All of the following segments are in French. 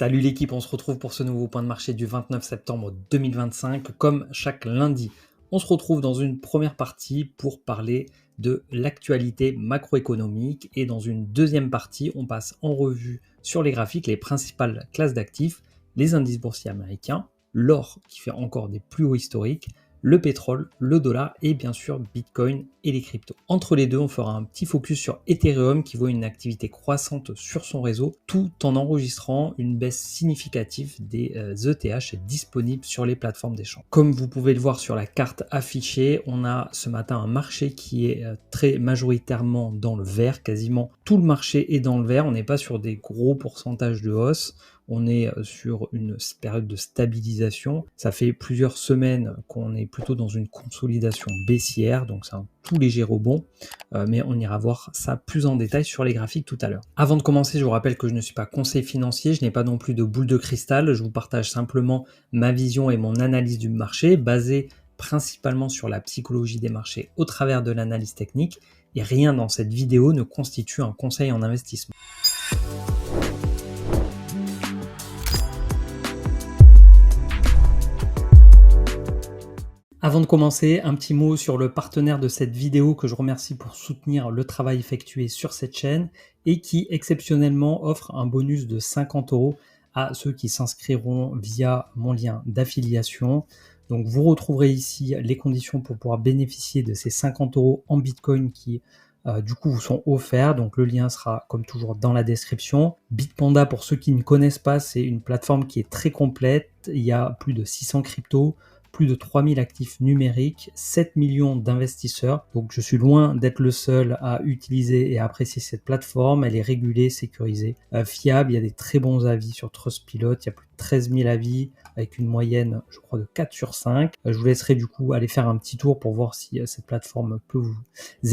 Salut l'équipe, on se retrouve pour ce nouveau point de marché du 29 septembre 2025. Comme chaque lundi, on se retrouve dans une première partie pour parler de l'actualité macroéconomique et dans une deuxième partie, on passe en revue sur les graphiques les principales classes d'actifs, les indices boursiers américains, l'or qui fait encore des plus hauts historiques, le pétrole, le dollar et bien sûr Bitcoin et les cryptos. Entre les deux, on fera un petit focus sur Ethereum qui voit une activité croissante sur son réseau tout en enregistrant une baisse significative des ETH disponibles sur les plateformes d'échange. Comme vous pouvez le voir sur la carte affichée, on a ce matin un marché qui est très majoritairement dans le vert, quasiment tout le marché est dans le vert, on n'est pas sur des gros pourcentages de hausse. On est sur une période de stabilisation. Ça fait plusieurs semaines qu'on est plutôt dans une consolidation baissière, donc c'est un tout léger rebond, mais on ira voir ça plus en détail sur les graphiques tout à l'heure. Avant de commencer, je vous rappelle que je ne suis pas conseiller financier, je n'ai pas non plus de boule de cristal, je vous partage simplement ma vision et mon analyse du marché, basée principalement sur la psychologie des marchés au travers de l'analyse technique, et rien dans cette vidéo ne constitue un conseil en investissement. Avant de commencer, un petit mot sur le partenaire de cette vidéo que je remercie pour soutenir le travail effectué sur cette chaîne et qui exceptionnellement offre un bonus de 50 € à ceux qui s'inscriront via mon lien d'affiliation. Donc vous retrouverez ici les conditions pour pouvoir bénéficier de ces 50 € en Bitcoin qui du coup vous sont offerts. Donc le lien sera comme toujours dans la description. Bitpanda, pour ceux qui ne connaissent pas, c'est une plateforme qui est très complète. Il y a plus de 600 cryptos, plus de 3000 actifs numériques, 7 millions d'investisseurs. Donc je suis loin d'être le seul à utiliser et à apprécier cette plateforme. Elle est régulée, sécurisée, fiable. Il y a des très bons avis sur Trustpilot. Il y a plus de 13 000 avis avec une moyenne, je crois, de 4 sur 5. Je vous laisserai du coup aller faire un petit tour pour voir si cette plateforme peut vous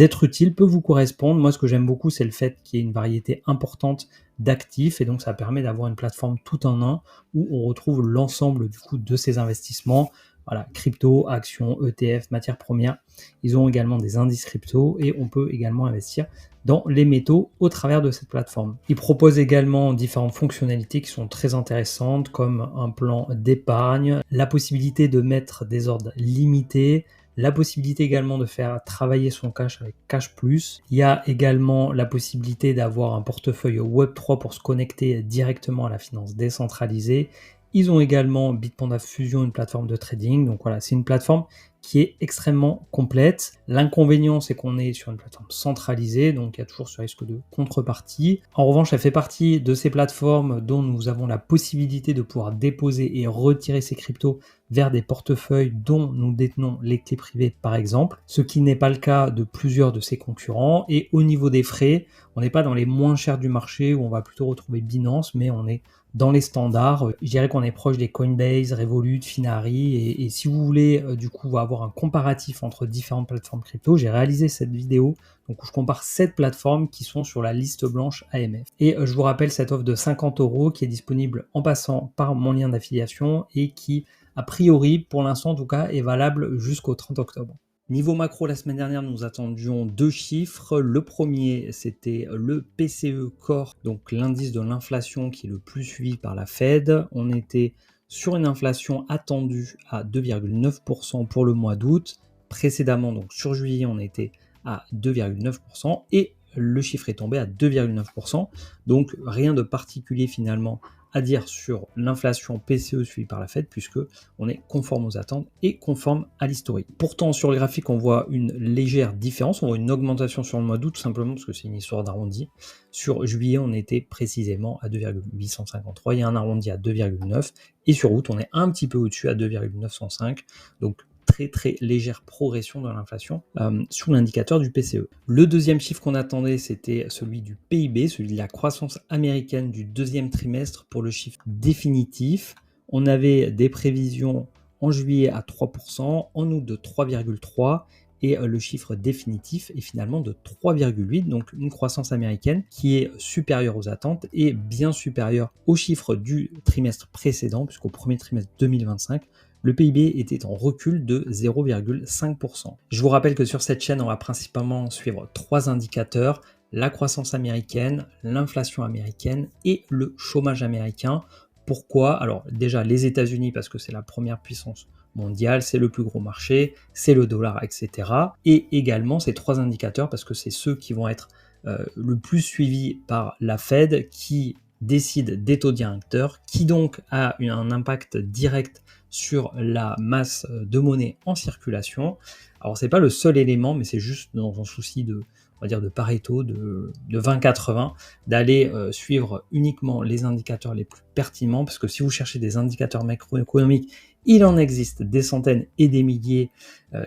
être utile, peut vous correspondre. Moi, ce que j'aime beaucoup, c'est le fait qu'il y ait une variété importante d'actifs et donc ça permet d'avoir une plateforme tout en un où on retrouve l'ensemble du coup de ces investissements. Voilà, crypto, actions, ETF, matières premières. Ils ont également des indices crypto et on peut également investir dans les métaux au travers de cette plateforme. Ils proposent également différentes fonctionnalités qui sont très intéressantes comme un plan d'épargne, la possibilité de mettre des ordres limités, la possibilité également de faire travailler son cash avec Cash Plus. Il y a également la possibilité d'avoir un portefeuille Web3 pour se connecter directement à la finance décentralisée. Ils ont également Bitpanda Fusion, une plateforme de trading. Donc voilà, c'est une plateforme qui est extrêmement complète. L'inconvénient, c'est qu'on est sur une plateforme centralisée, donc il y a toujours ce risque de contrepartie. En revanche, elle fait partie de ces plateformes dont nous avons la possibilité de pouvoir déposer et retirer ces cryptos vers des portefeuilles dont nous détenons les clés privées par exemple, ce qui n'est pas le cas de plusieurs de ses concurrents. Et au niveau des frais, on n'est pas dans les moins chers du marché où on va plutôt retrouver Binance, mais on est dans les standards. Je dirais qu'on est proche des Coinbase, Revolut, Finari et si vous voulez du coup avoir un comparatif entre différentes plateformes crypto, j'ai réalisé cette vidéo donc où je compare 7 plateformes qui sont sur la liste blanche AMF. Et je vous rappelle cette offre de 50 € qui est disponible en passant par mon lien d'affiliation et qui a priori, pour l'instant en tout cas, est valable jusqu'au 30 octobre. Niveau macro, la semaine dernière, nous attendions 2 chiffres. Le premier, c'était le PCE Core, donc l'indice de l'inflation qui est le plus suivi par la Fed. On était sur une inflation attendue à 2,9% pour le mois d'août. Précédemment, donc sur juillet, on était à 2,9% et le chiffre est tombé à 2,9%. Donc rien de particulier finalement à dire sur l'inflation PCE suivie par la Fed puisque on est conforme aux attentes et conforme à l'historique. Pourtant sur le graphique on voit une légère différence, on voit une augmentation sur le mois d'août tout simplement parce que c'est une histoire d'arrondi. Sur juillet on était précisément à 2,853, il y a un arrondi à 2,9 et sur août on est un petit peu au-dessus à 2,905, donc très légère progression de l'inflation sous l'indicateur du PCE. Le deuxième chiffre qu'on attendait, c'était celui du PIB, celui de la croissance américaine du deuxième trimestre pour le chiffre définitif. On avait des prévisions en juillet à 3%, en août de 3,3% et le chiffre définitif est finalement de 3,8%, donc une croissance américaine qui est supérieure aux attentes et bien supérieure aux chiffres du trimestre précédent, puisqu'au premier trimestre 2025, le PIB était en recul de 0,5%. Je vous rappelle que sur cette chaîne, on va principalement suivre 3 indicateurs, la croissance américaine, l'inflation américaine et le chômage américain. Pourquoi? Alors déjà les États-Unis parce que c'est la première puissance mondiale, c'est le plus gros marché, c'est le dollar, etc. Et également ces 3 indicateurs parce que c'est ceux qui vont être le plus suivis par la Fed qui décide des taux directeurs, qui donc a un impact direct sur la masse de monnaie en circulation. Alors c'est pas le seul élément, mais c'est juste dans un souci de, on va dire, de Pareto, de 20-80, d'aller suivre uniquement les indicateurs les plus pertinents, parce que si vous cherchez des indicateurs macroéconomiques, il en existe des centaines et des milliers.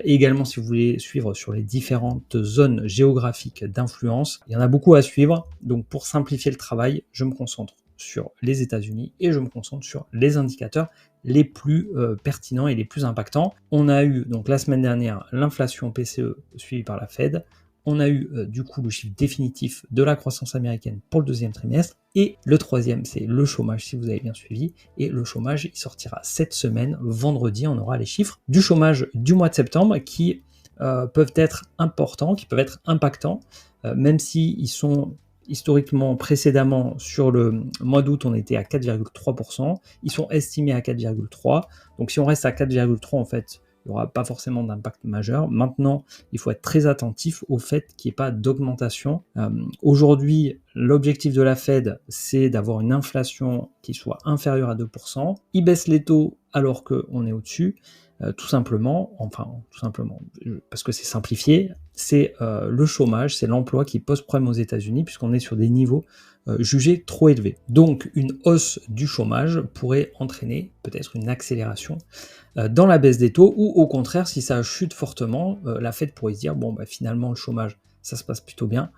Également, si vous voulez suivre sur les différentes zones géographiques d'influence, il y en a beaucoup à suivre. Donc pour simplifier le travail, je me concentre sur les États-Unis et je me concentre sur les indicateurs les plus pertinents et les plus impactants. On a eu donc la semaine dernière l'inflation PCE suivie par la Fed. On a eu du coup le chiffre définitif de la croissance américaine pour le deuxième trimestre. Et le troisième, c'est le chômage, si vous avez bien suivi. Et le chômage, il sortira cette semaine. Vendredi, on aura les chiffres du chômage du mois de septembre qui peuvent être importants, qui peuvent être impactants, même s'ils sont historiquement, précédemment, sur le mois d'août, on était à 4,3%. Ils sont estimés à 4,3%. Donc si on reste à 4,3%, en fait, il n'y aura pas forcément d'impact majeur. Maintenant, il faut être très attentif au fait qu'il n'y ait pas d'augmentation. Aujourd'hui, l'objectif de la Fed, c'est d'avoir une inflation qui soit inférieure à 2%. Ils baissent les taux alors qu'on est au-dessus. Tout simplement, parce que c'est simplifié, c'est le chômage, c'est l'emploi qui pose problème aux États-Unis, puisqu'on est sur des niveaux jugés trop élevés. Donc une hausse du chômage pourrait entraîner peut-être une accélération dans la baisse des taux, ou au contraire, si ça chute fortement, la Fed pourrait se dire, bon, bah, finalement, le chômage, ça se passe plutôt bien,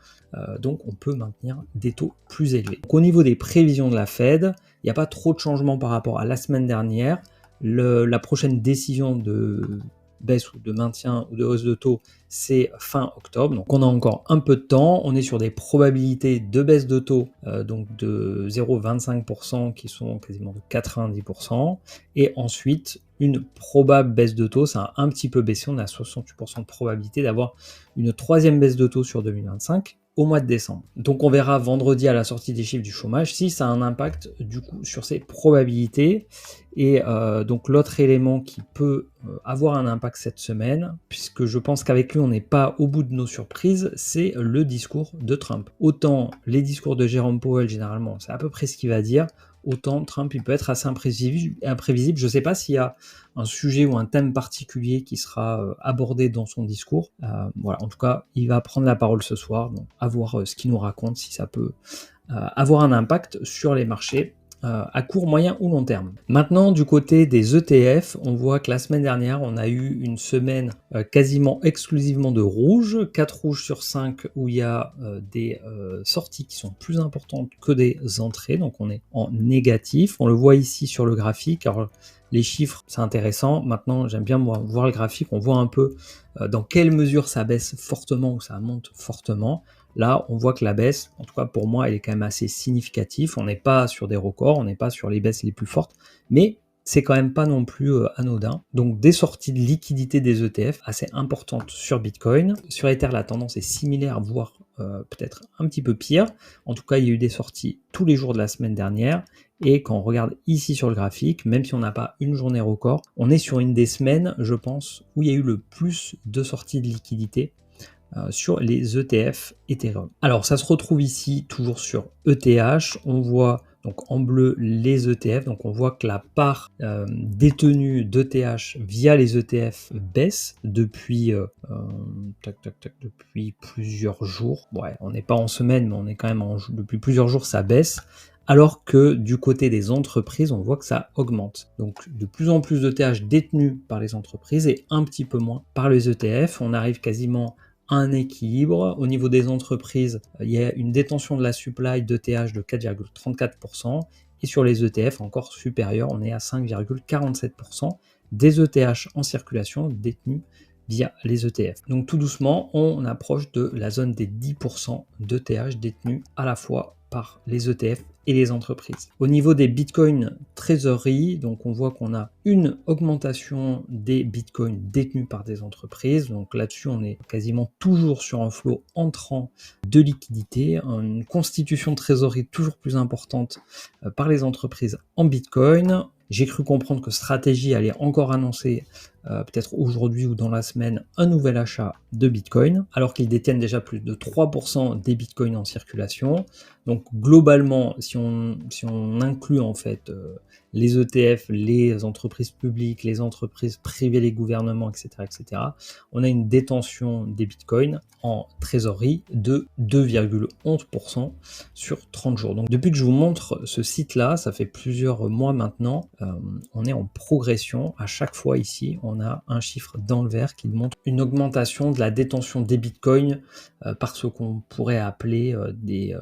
donc on peut maintenir des taux plus élevés. Donc, au niveau des prévisions de la Fed, il n'y a pas trop de changements par rapport à la semaine dernière. La prochaine décision de baisse ou de maintien ou de hausse de taux, c'est fin octobre. Donc on a encore un peu de temps. On est sur des probabilités de baisse de taux donc de 0,25% qui sont quasiment de 90%. Et ensuite, une probable baisse de taux, ça a un petit peu baissé. On a 68% de probabilité d'avoir une troisième baisse de taux sur 2025. Au mois de décembre. Donc on verra vendredi à la sortie des chiffres du chômage si ça a un impact du coup sur ces probabilités. Et donc l'autre élément qui peut avoir un impact cette semaine, puisque je pense qu'avec lui on n'est pas au bout de nos surprises, c'est le discours de Trump. Autant les discours de Jérôme Powell généralement c'est à peu près ce qu'il va dire, autant Trump il peut être assez imprévisible. Je ne sais pas s'il y a un sujet ou un thème particulier qui sera abordé dans son discours. Voilà, en tout cas, il va prendre la parole ce soir, donc à voir ce qu'il nous raconte, si ça peut avoir un impact sur les marchés à court, moyen ou long terme. Maintenant, du côté des ETF, on voit que la semaine dernière, on a eu une semaine quasiment exclusivement de rouge, 4 rouges sur 5 où il y a des sorties qui sont plus importantes que des entrées, donc on est en négatif. On le voit ici sur le graphique. Alors, les chiffres, c'est intéressant. Maintenant, j'aime bien voir le graphique. On voit un peu dans quelle mesure ça baisse fortement ou ça monte fortement. Là, on voit que la baisse, en tout cas pour moi, elle est quand même assez significative. On n'est pas sur des records, on n'est pas sur les baisses les plus fortes, mais c'est quand même pas non plus anodin. Donc des sorties de liquidité des ETF assez importantes sur Bitcoin. Sur Ether, la tendance est similaire, voire peut-être un petit peu pire. En tout cas, il y a eu des sorties tous les jours de la semaine dernière. Et quand on regarde ici sur le graphique, même si on n'a pas une journée record, on est sur une des semaines, je pense, où il y a eu le plus de sorties de liquidité sur les ETF Ethereum. Alors ça se retrouve ici toujours sur ETH, on voit donc en bleu les ETF, donc on voit que la part détenue d'ETH via les ETF baisse depuis, depuis plusieurs jours. Ouais, on n'est pas en semaine, mais on est quand même depuis plusieurs jours ça baisse. Alors que du côté des entreprises, on voit que ça augmente. Donc de plus en plus d'ETH détenus par les entreprises et un petit peu moins par les ETF. On arrive quasiment un équilibre. Au niveau des entreprises, il y a une détention de la supply d'ETH de 4,34% et sur les ETF encore supérieur, on est à 5,47% des ETH en circulation détenus via les ETF. Donc tout doucement, on approche de la zone des 10% d'ETH détenus à la fois par les ETF et les entreprises. Au niveau des bitcoins trésorerie, donc on voit qu'on a une augmentation des bitcoins détenus par des entreprises. Donc là-dessus, on est quasiment toujours sur un flot entrant de liquidité, une constitution de trésorerie toujours plus importante par les entreprises en bitcoin. J'ai cru comprendre que Stratégie allait encore annoncer, peut-être aujourd'hui ou dans la semaine, un nouvel achat de Bitcoin, alors qu'ils détiennent déjà plus de 3% des Bitcoins en circulation. Donc globalement, si on inclut en fait les ETF, les entreprises publiques, les entreprises privées, les gouvernements, etc., on a une détention des Bitcoins en trésorerie de 2,11% sur 30 jours. Donc depuis que je vous montre ce site-là, ça fait plusieurs mois maintenant, on est en progression. À chaque fois ici, on a un chiffre dans le vert qui montre une augmentation de la détention des bitcoins par ce qu'on pourrait appeler des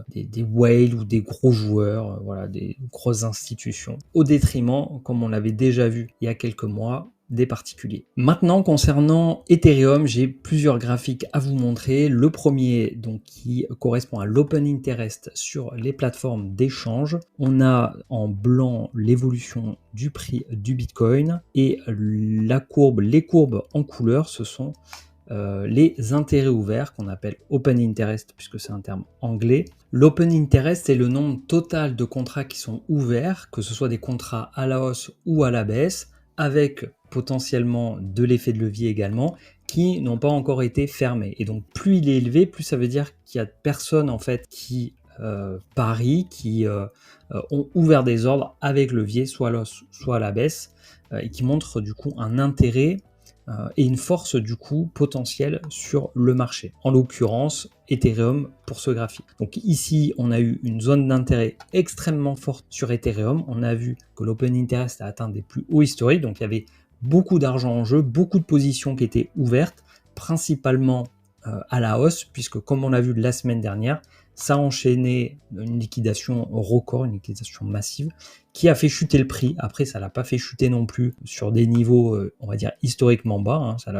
whales ou des gros joueurs, voilà, des grosses institutions, au détriment, comme on l'avait déjà vu il y a quelques mois, des particuliers. Maintenant, concernant Ethereum, j'ai plusieurs graphiques à vous montrer. Le premier, donc, qui correspond à l'open interest sur les plateformes d'échange. On a en blanc l'évolution du prix du Bitcoin et les courbes en couleur, ce sont les intérêts ouverts qu'on appelle open interest puisque c'est un terme anglais. L'open interest, c'est le nombre total de contrats qui sont ouverts, que ce soit des contrats à la hausse ou à la baisse, avec potentiellement de l'effet de levier également, qui n'ont pas encore été fermés. Et donc plus il est élevé, plus ça veut dire qu'il y a personnes en fait qui parient, qui ont ouvert des ordres avec levier, soit à la hausse, soit à la baisse, et qui montrent du coup un intérêt et une force du coup potentielle sur le marché. En l'occurrence, Ethereum pour ce graphique. Donc ici, on a eu une zone d'intérêt extrêmement forte sur Ethereum. On a vu que l'open interest a atteint des plus hauts historiques. Donc il y avait beaucoup d'argent en jeu, beaucoup de positions qui étaient ouvertes, principalement à la hausse, puisque comme on l'a vu la semaine dernière, ça a enchaîné une liquidation record, une liquidation massive, qui a fait chuter le prix. Après, ça ne l'a pas fait chuter non plus sur des niveaux, on va dire, historiquement bas. Hein. Ça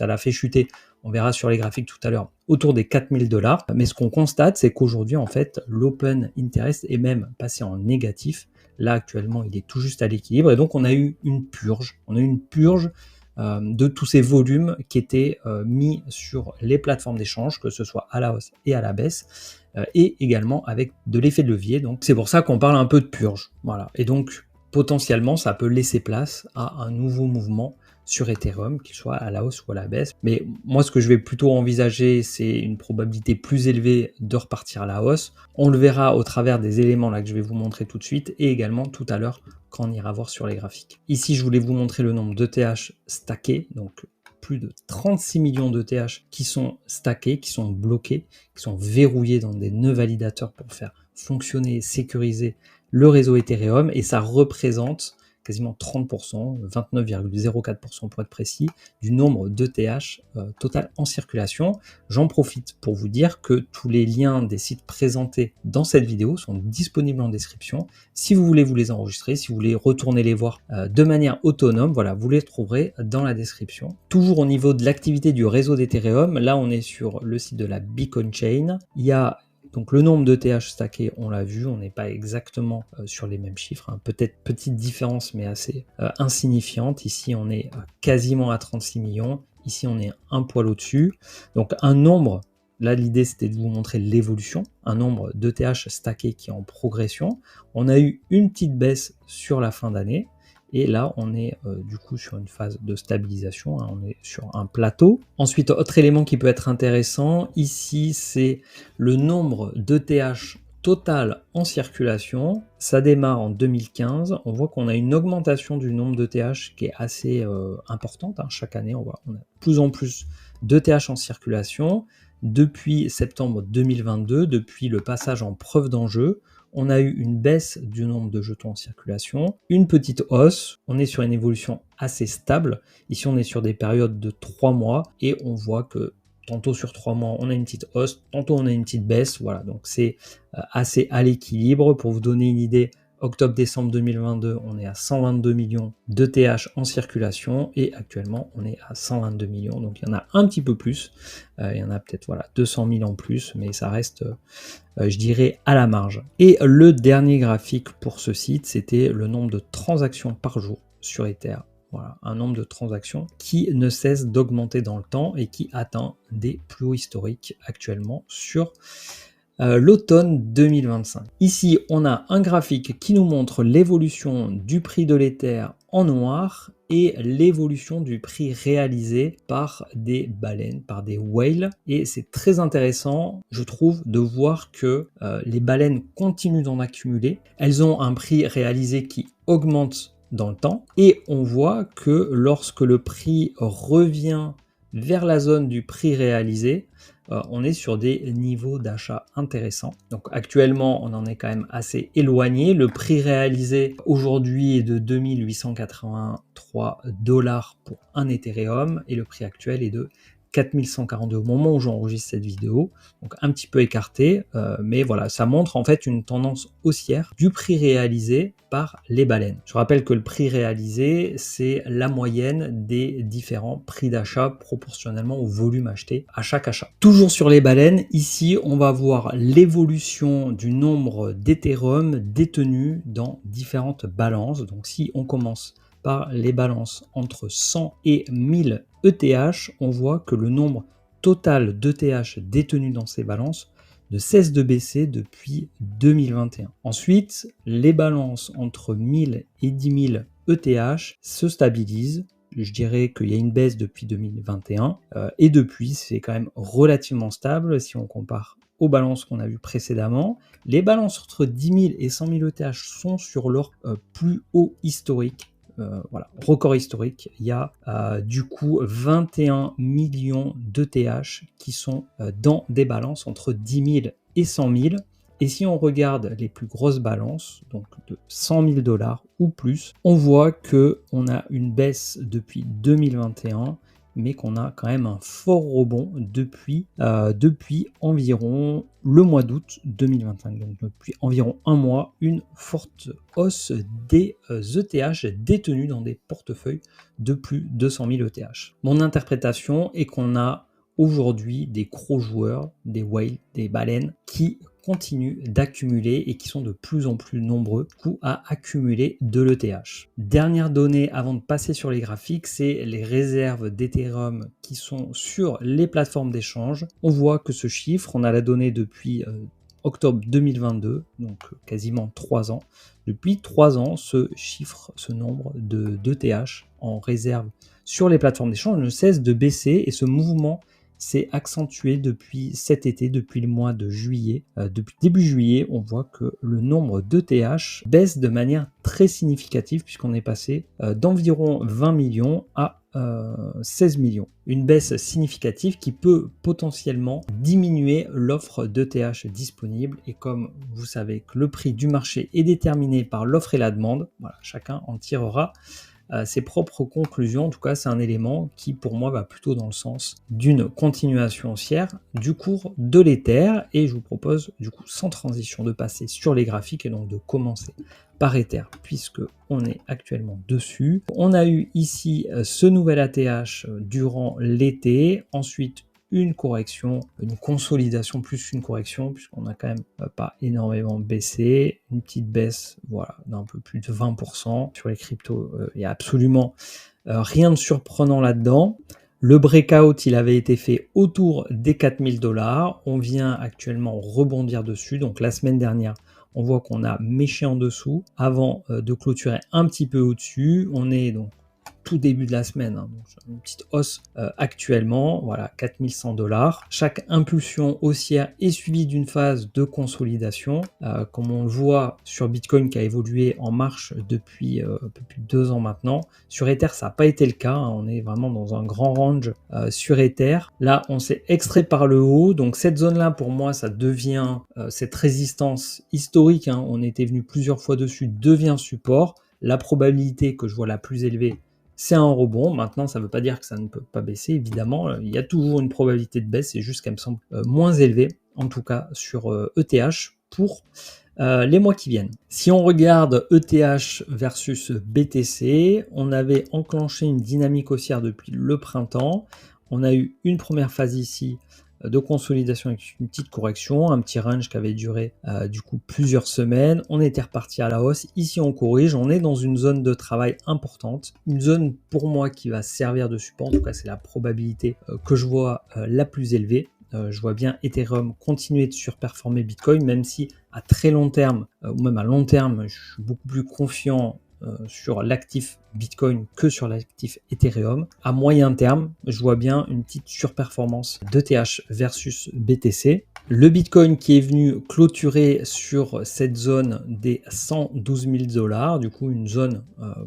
l'a fait chuter, on verra sur les graphiques tout à l'heure, autour des 4000 $. Mais ce qu'on constate, c'est qu'aujourd'hui, en fait, l'open interest est même passé en négatif. Là, actuellement, il est tout juste à l'équilibre. Et donc, on a eu une purge. On a eu une purge de tous ces volumes qui étaient mis sur les plateformes d'échange, que ce soit à la hausse et à la baisse, et également avec de l'effet de levier. Donc c'est pour ça qu'on parle un peu de purge. Voilà. Et donc potentiellement ça peut laisser place à un nouveau mouvement sur Ethereum, qu'il soit à la hausse ou à la baisse. Mais moi, ce que je vais plutôt envisager, c'est une probabilité plus élevée de repartir à la hausse. On le verra au travers des éléments là que je vais vous montrer tout de suite et également tout à l'heure quand on ira voir sur les graphiques. Ici, je voulais vous montrer le nombre d'ETH stackés, donc plus de 36 millions d'ETH qui sont stackés, qui sont bloqués, qui sont verrouillés dans des nœuds validateurs pour faire fonctionner et sécuriser le réseau Ethereum, et ça représente quasiment 30%, 29,04% pour être précis, du nombre d'ETH total en circulation. J'en profite pour vous dire que tous les liens des sites présentés dans cette vidéo sont disponibles en description. Si vous voulez vous les enregistrer, si vous voulez retourner les voir de manière autonome, voilà, vous les trouverez dans la description. Toujours au niveau de l'activité du réseau d'Ethereum, là on est sur le site de la Beacon Chain. Il y a donc le nombre d'ETH stackés, on l'a vu, on n'est pas exactement sur les mêmes chiffres, hein. Peut-être petite différence mais assez insignifiante. Ici on est quasiment à 36 millions, ici on est un poil au-dessus. Donc un nombre, là l'idée c'était de vous montrer l'évolution, un nombre d'ETH stackés qui est en progression. On a eu une petite baisse sur la fin d'année. Et là, on est du coup sur une phase de stabilisation, hein, on est sur un plateau. Ensuite, autre élément qui peut être intéressant, ici, c'est le nombre d'ETH total en circulation. Ça démarre en 2015. On voit qu'on a une augmentation du nombre d'ETH qui est assez importante. Hein. Chaque année, on a de plus en plus d'ETH en circulation. Depuis septembre 2022, depuis le passage en preuve d'enjeu, on a eu une baisse du nombre de jetons en circulation, une petite hausse, on est sur une évolution assez stable. Ici, on est sur des périodes de 3 mois et on voit que tantôt sur 3 mois, on a une petite hausse, tantôt on a une petite baisse. Voilà, donc c'est assez à l'équilibre. Pour vous donner une idée, Octobre-décembre 2022, on est à 122 millions d'ETH en circulation et actuellement, on est à 122 millions. Donc, il y en a un petit peu plus. Il y en a peut-être 200 000 en plus, mais ça reste, je dirais, à la marge. Et le dernier graphique pour ce site, c'était le nombre de transactions par jour sur Ether. Voilà, un nombre de transactions qui ne cesse d'augmenter dans le temps et qui atteint des plus hauts historiques actuellement sur l'automne 2025. Ici, on a un graphique qui nous montre l'évolution du prix de l'Ether en noir et l'évolution du prix réalisé par des baleines, par des whales. Et c'est très intéressant, je trouve, de voir que les baleines continuent d'en accumuler. Elles ont un prix réalisé qui augmente dans le temps et on voit que lorsque le prix revient vers la zone du prix réalisé, on est sur des niveaux d'achat intéressants. Donc actuellement, on en est quand même assez éloigné. Le prix réalisé aujourd'hui est de 2883 $ pour un Ethereum et le prix actuel est de 4142 au moment où j'enregistre cette vidéo, donc un petit peu écarté, mais voilà, ça montre en fait une tendance haussière du prix réalisé par les baleines. Je rappelle que le prix réalisé, c'est la moyenne des différents prix d'achat proportionnellement au volume acheté à chaque achat. Toujours sur les baleines, ici on va voir l'évolution du nombre d'Ethereum détenus dans différentes balances. Donc si on commence par les balances entre 100 et 1000 ETH, on voit que le nombre total d'ETH détenus dans ces balances ne cesse de baisser depuis 2021. Ensuite, les balances entre 1000 et 10 000 ETH se stabilisent. Je dirais qu'il y a une baisse depuis 2021 et depuis c'est quand même relativement stable si on compare aux balances qu'on a vues précédemment. Les balances entre 10 000 et 100 000 ETH sont sur leur plus haut historique. Voilà, record historique, il y a du coup 21 millions d'ETH qui sont dans des balances entre 10 000 et 100 000. Et si on regarde les plus grosses balances, donc de 100 000 $ ou plus, on voit qu'on a une baisse depuis 2021, mais qu'on a quand même un fort rebond depuis environ le mois d'août 2025. Donc depuis environ un mois, une forte hausse des ETH détenus dans des portefeuilles de plus de 100 000 ETH. Mon interprétation est qu'on a aujourd'hui des gros joueurs, des whales, des baleines, qui continuent d'accumuler et qui sont de plus en plus nombreux à accumuler de l'ETH. Dernière donnée avant de passer sur les graphiques, c'est les réserves d'Ethereum qui sont sur les plateformes d'échange. On voit que ce chiffre, on a la donnée depuis octobre 2022, donc quasiment 3 ans. Depuis 3 ans, ce chiffre, ce nombre d'ETH en réserve sur les plateformes d'échange ne cesse de baisser et ce mouvement s'est accentué depuis cet été, depuis le mois de juillet. Depuis début juillet, on voit que le nombre d'ETH baisse de manière très significative puisqu'on est passé d'environ 20 millions à 16 millions. Une baisse significative qui peut potentiellement diminuer l'offre d'ETH disponible et comme vous savez que le prix du marché est déterminé par l'offre et la demande, voilà, chacun en tirera ses propres conclusions. En tout cas, c'est un élément qui pour moi va plutôt dans le sens d'une continuation haussière du cours de l'Ether et je vous propose du coup sans transition de passer sur les graphiques et donc de commencer par Ether puisque on est actuellement dessus. On a eu ici ce nouvel ATH durant l'été, ensuite une correction, une consolidation plus une correction puisqu'on a quand même pas énormément baissé, une petite baisse voilà d'un peu plus de 20% sur les cryptos, il y a absolument rien de surprenant là-dedans. Le breakout, il avait été fait autour des 4000 $. On vient actuellement rebondir dessus. Donc la semaine dernière, on voit qu'on a méché en dessous avant de clôturer un petit peu au-dessus. On est donc tout début de la semaine, hein, donc une petite hausse actuellement, voilà, 4100 $. Chaque impulsion haussière est suivie d'une phase de consolidation, comme on le voit sur Bitcoin qui a évolué en marche depuis un peu plus de 2 ans maintenant. Sur Ether, ça n'a pas été le cas, hein, on est vraiment dans un grand range sur Ether. Là, on s'est extrait par le haut, donc cette zone-là, pour moi, ça devient cette résistance historique, hein, on était venu plusieurs fois dessus, devient support. La probabilité que je vois la plus élevée, c'est un rebond. Maintenant, ça ne veut pas dire que ça ne peut pas baisser, évidemment. Il y a toujours une probabilité de baisse, c'est juste qu'elle me semble moins élevée, en tout cas sur ETH, pour les mois qui viennent. Si on regarde ETH versus BTC, on avait enclenché une dynamique haussière depuis le printemps. On a eu une première phase ici de consolidation avec une petite correction, un petit range qui avait duré du coup plusieurs semaines. On était reparti à la hausse. Ici, on corrige. On est dans une zone de travail importante. Une zone pour moi qui va servir de support. En tout cas, c'est la probabilité que je vois la plus élevée. Je vois bien Ethereum continuer de surperformer Bitcoin, même si à très long terme, ou même à long terme, je suis beaucoup plus confiant sur l'actif Bitcoin que sur l'actif Ethereum. À moyen terme, je vois bien une petite surperformance d'ETH versus BTC. Le Bitcoin qui est venu clôturer sur cette zone des 112 000 $, du coup une zone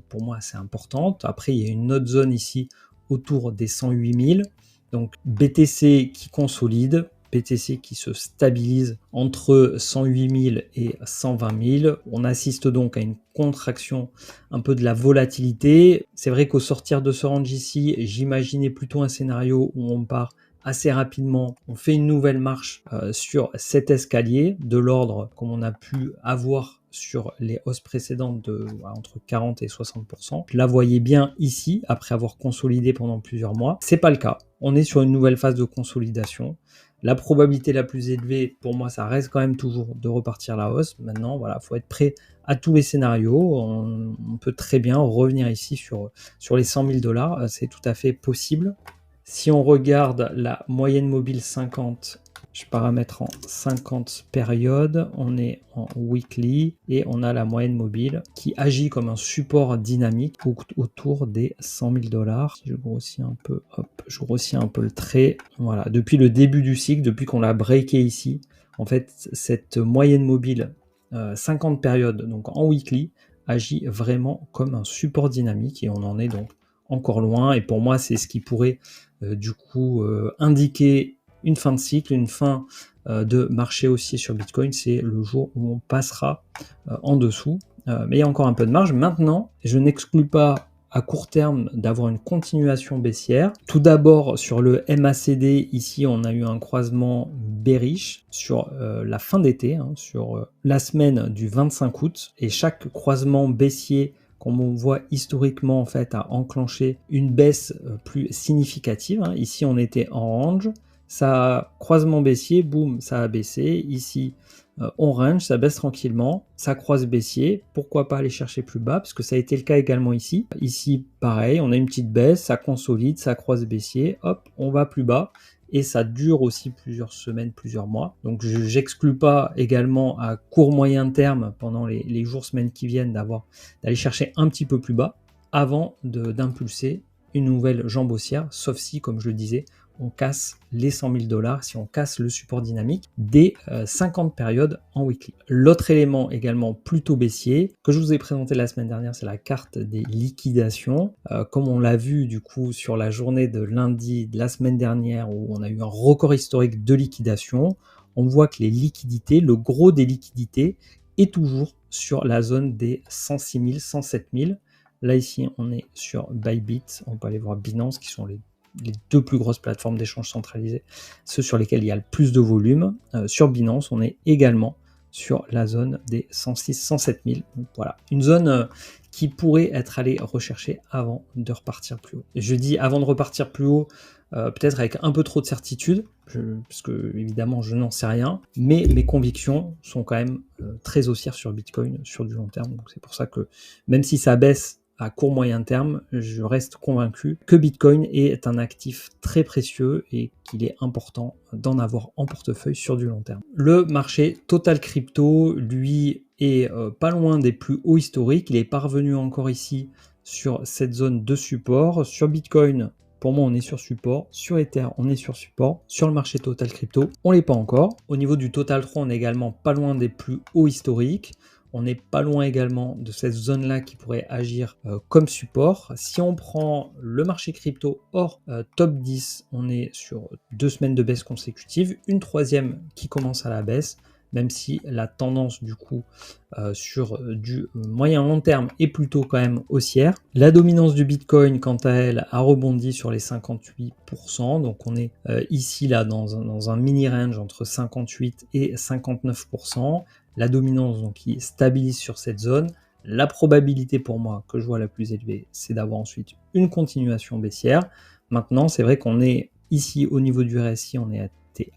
pour moi assez importante. Après, il y a une autre zone ici autour des 108 000. Donc BTC qui consolide, BTC qui se stabilise entre 108 000 et 120 000. On assiste donc à une contraction un peu de la volatilité. C'est vrai qu'au sortir de ce range ici, j'imaginais plutôt un scénario où on part assez rapidement, on fait une nouvelle marche sur cet escalier de l'ordre comme on a pu avoir sur les hausses précédentes de entre 40 et 60%. Je la voyais bien ici, après avoir consolidé pendant plusieurs mois. C'est pas le cas. On est sur une nouvelle phase de consolidation. La probabilité la plus élevée, pour moi, ça reste quand même toujours de repartir à la hausse. Maintenant, voilà, faut être prêt à tous les scénarios. On peut très bien revenir ici sur les 100 000 $. C'est tout à fait possible. Si on regarde la moyenne mobile 50, je paramètre en 50 périodes, on est en weekly et on a la moyenne mobile qui agit comme un support dynamique autour des 100 000 $. Si je grossis un peu, hop, je grossis un peu le trait. Voilà, depuis le début du cycle, depuis qu'on l'a breaké ici, en fait, cette moyenne mobile 50 périodes, donc en weekly, agit vraiment comme un support dynamique et on en est donc encore loin. Et pour moi, c'est ce qui pourrait du coup indiquer une fin de cycle, une fin de marché haussier sur Bitcoin, c'est le jour où on passera en dessous. Mais il y a encore un peu de marge. Maintenant, je n'exclus pas à court terme d'avoir une continuation baissière. Tout d'abord, sur le MACD, ici, on a eu un croisement bearish sur la fin d'été, sur la semaine du 25 août. Et chaque croisement baissier comme on voit historiquement en fait a enclenché une baisse plus significative. Ici on était en range, ça a croisement baissier, boum, ça a baissé. Ici on range, ça baisse tranquillement, ça croise baissier. Pourquoi pas aller chercher plus bas, parce que ça a été le cas également ici. Ici pareil, on a une petite baisse, ça consolide, ça croise baissier, hop, on va plus bas. Et ça dure aussi plusieurs semaines, plusieurs mois. Donc je n'exclus pas également à court moyen terme, pendant les jours, semaines qui viennent, d'aller chercher un petit peu plus bas avant d'impulser une nouvelle jambe haussière, sauf si, comme je le disais, on casse les 100 000 $, si on casse le support dynamique des 50 périodes en weekly. L'autre élément également plutôt baissier que je vous ai présenté la semaine dernière, c'est la carte des liquidations. Comme on l'a vu du coup sur la journée de lundi de la semaine dernière où on a eu un record historique de liquidation, on voit que les liquidités, le gros des liquidités est toujours sur la zone des 106 000, 107 000. Là ici on est sur Bybit, on peut aller voir Binance qui sont les deux plus grosses plateformes d'échange centralisées, ceux sur lesquels il y a le plus de volume. Sur Binance, on est également sur la zone des 106 107 000. Donc voilà, une zone qui pourrait être allée rechercher avant de repartir plus haut. Et je dis avant de repartir plus haut, peut-être avec un peu trop de certitude, parce que évidemment je n'en sais rien, mais mes convictions sont quand même très haussières sur Bitcoin sur du long terme. Donc c'est pour ça que même si ça baisse à court moyen terme, je reste convaincu que Bitcoin est un actif très précieux et qu'il est important d'en avoir en portefeuille sur du long terme. Le marché Total Crypto, lui, est pas loin des plus hauts historiques. Il est parvenu encore ici sur cette zone de support. Sur Bitcoin, pour moi, on est sur support. Sur Ether, on est sur support. Sur le marché Total Crypto, on l'est pas encore. Au niveau du Total 3, on est également pas loin des plus hauts historiques. On n'est pas loin également de cette zone-là qui pourrait agir comme support. Si on prend le marché crypto hors top 10, on est sur 2 semaines de baisse consécutive, une troisième qui commence à la baisse. même si la tendance du coup sur du moyen long terme est plutôt quand même haussière. La dominance du Bitcoin, quant à elle, a rebondi sur les 58%, donc on est ici là dans un mini range entre 58 et 59%. La dominance donc qui stabilise sur cette zone. La probabilité pour moi que je vois la plus élevée, c'est d'avoir ensuite une continuation baissière. Maintenant, c'est vrai qu'on est ici au niveau du RSI, on est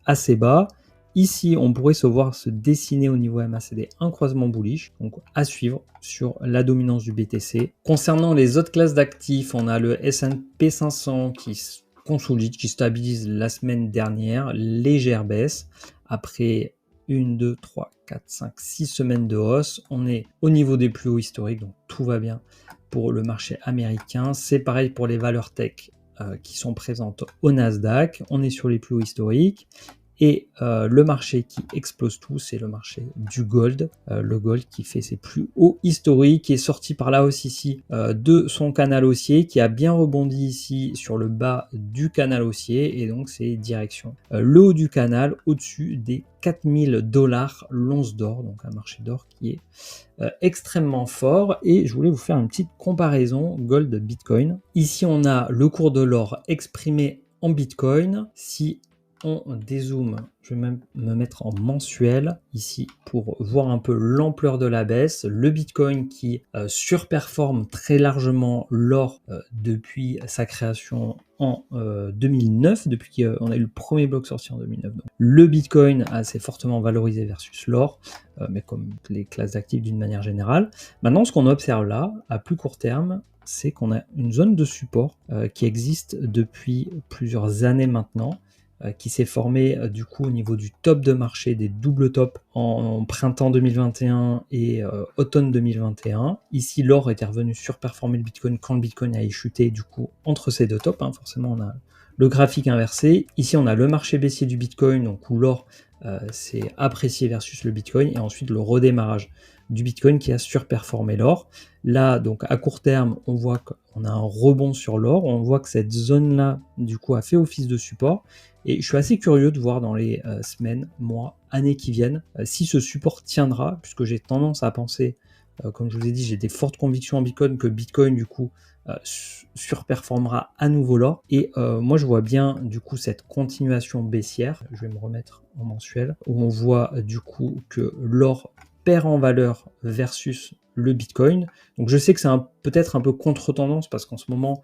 assez bas. Ici, on pourrait se voir se dessiner au niveau MACD un croisement bullish, donc à suivre sur la dominance du BTC. Concernant les autres classes d'actifs, on a le S&P 500 qui se consolide, qui stabilise la semaine dernière, légère baisse. Après 1, 2, 3, 4, 5, 6 semaines de hausse, on est au niveau des plus hauts historiques, donc tout va bien pour le marché américain. C'est pareil pour les valeurs tech qui sont présentes au Nasdaq, on est sur les plus hauts historiques. Et le marché qui explose tout, c'est le marché du gold. Le gold qui fait ses plus hauts historiques, qui est sorti par la hausse ici de son canal haussier, qui a bien rebondi ici sur le bas du canal haussier, et donc c'est direction le haut du canal, au-dessus des 4000 $ l'once d'or, donc un marché d'or qui est extrêmement fort. Et je voulais vous faire une petite comparaison gold-bitcoin. Ici, on a le cours de l'or exprimé en bitcoin. Si on dézoome, je vais même me mettre en mensuel ici pour voir un peu l'ampleur de la baisse. Le Bitcoin qui surperforme très largement l'or depuis sa création en 2009, depuis qu'on a eu le premier bloc sorti en 2009. Donc, le Bitcoin s'est fortement valorisé versus l'or, mais comme les classes d'actifs d'une manière générale. Maintenant, ce qu'on observe là, à plus court terme, c'est qu'on a une zone de support qui existe depuis plusieurs années maintenant, qui s'est formé du coup au niveau du top de marché, des doubles tops en printemps 2021 et automne 2021. Ici, l'or était revenu surperformer le Bitcoin quand le Bitcoin a chuté du coup entre ces deux tops. Forcément, on a le graphique inversé. Ici, on a le marché baissier du Bitcoin, donc où l'or s'est apprécié versus le Bitcoin, et ensuite le redémarrage du Bitcoin qui a surperformé l'or. Là, donc à court terme, on voit qu'on a un rebond sur l'or. On voit que cette zone-là, du coup, a fait office de support. Et je suis assez curieux de voir dans les semaines, mois, années qui viennent, si ce support tiendra, puisque j'ai tendance à penser, comme je vous ai dit, j'ai des fortes convictions en Bitcoin, que Bitcoin, du coup, surperformera à nouveau l'or. Et moi, je vois bien, du coup, cette continuation baissière. Je vais me remettre en mensuel, où on voit, du coup, que l'or perd en valeur versus le Bitcoin. Donc je sais que c'est peut-être un peu contre-tendance, parce qu'en ce moment,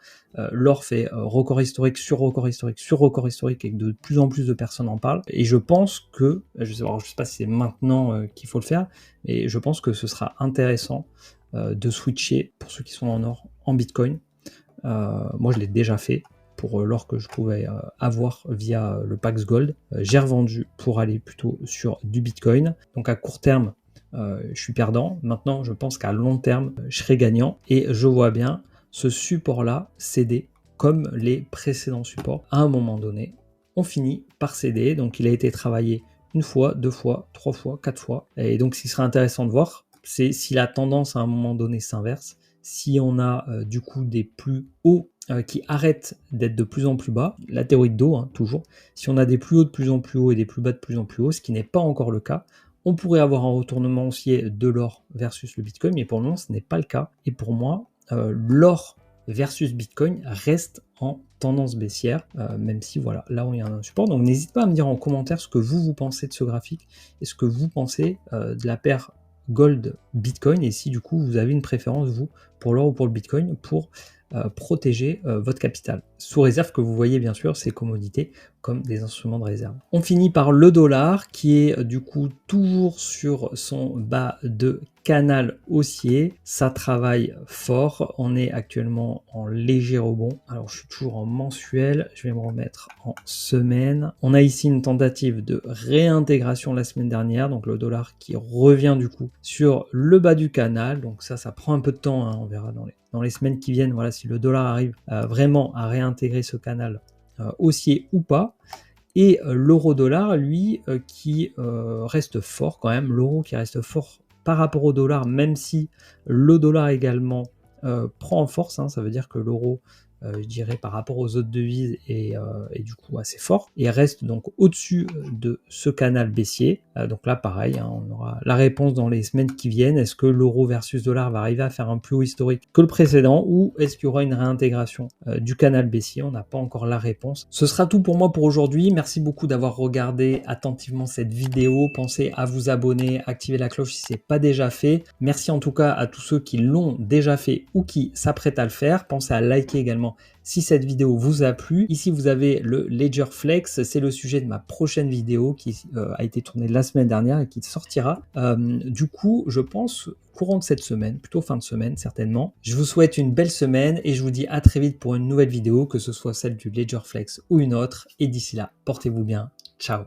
l'or fait record historique sur record historique sur record historique, et que de plus en plus de personnes en parlent. Et je pense que, je sais pas si c'est maintenant qu'il faut le faire, mais je pense que ce sera intéressant de switcher, pour ceux qui sont en or, en Bitcoin. Moi, je l'ai déjà fait pour l'or que je pouvais avoir via le Pax Gold. J'ai revendu pour aller plutôt sur du Bitcoin. Donc à court terme, je suis perdant. Maintenant, je pense qu'à long terme, je serai gagnant, et je vois bien ce support-là céder comme les précédents supports. À un moment donné, on finit par céder. Donc, il a été travaillé une fois, 2 fois, 3 fois, 4 fois. Et donc, ce qui serait intéressant de voir, c'est si la tendance à un moment donné s'inverse, si on a du coup des plus hauts qui arrêtent d'être de plus en plus bas, la théorie de dos, toujours, si on a des plus hauts de plus en plus hauts et des plus bas de plus en plus hauts, ce qui n'est pas encore le cas, on pourrait avoir un retournement haussier de l'or versus le Bitcoin, mais pour le moment, ce n'est pas le cas. Et pour moi, l'or versus Bitcoin reste en tendance baissière, même si voilà, là où il y a un support. Donc n'hésitez pas à me dire en commentaire ce que vous pensez de ce graphique, et ce que vous pensez de la paire Gold Bitcoin, et si du coup vous avez une préférence, vous, pour l'or ou pour le Bitcoin, pour protéger votre capital, sous réserve que vous voyez bien sûr ces commodités comme des instruments de réserve. On finit par le dollar, qui est du coup toujours sur son bas de canal haussier. Ça travaille fort. On est actuellement en léger rebond. Alors je suis toujours en mensuel, je vais me remettre en semaine. On a ici une tentative de réintégration la semaine dernière, donc le dollar qui revient du coup sur le bas du canal. Donc ça prend un peu de temps, on verra dans les semaines qui viennent, voilà, si le dollar arrive vraiment à réintégrer ce canal haussier ou pas. Et l'euro-dollar, lui, qui reste fort quand même, l'euro qui reste fort par rapport au dollar, même si le dollar également prend en force, ça veut dire que l'euro je dirais par rapport aux autres devises et du coup assez fort, et reste donc au-dessus de ce canal baissier. Donc là pareil, hein, on aura la réponse dans les semaines qui viennent. Est-ce que l'euro versus dollar va arriver à faire un plus haut historique que le précédent, ou est-ce qu'il y aura une réintégration du canal baissier? On n'a pas encore la réponse. Ce sera tout pour moi pour aujourd'hui. Merci beaucoup d'avoir regardé attentivement cette vidéo. Pensez à vous abonner, activer la cloche si ce n'est pas déjà fait. Merci en tout cas à tous ceux qui l'ont déjà fait ou qui s'apprêtent à le faire. Pensez à liker également si cette vidéo vous a plu. Ici vous avez le Ledger Flex, c'est le sujet de ma prochaine vidéo qui a été tournée la semaine dernière et qui sortira du coup je pense courant de cette semaine, plutôt fin de semaine certainement. Je vous souhaite une belle semaine et je vous dis à très vite pour une nouvelle vidéo, que ce soit celle du Ledger Flex ou une autre, et d'ici là portez-vous bien, ciao.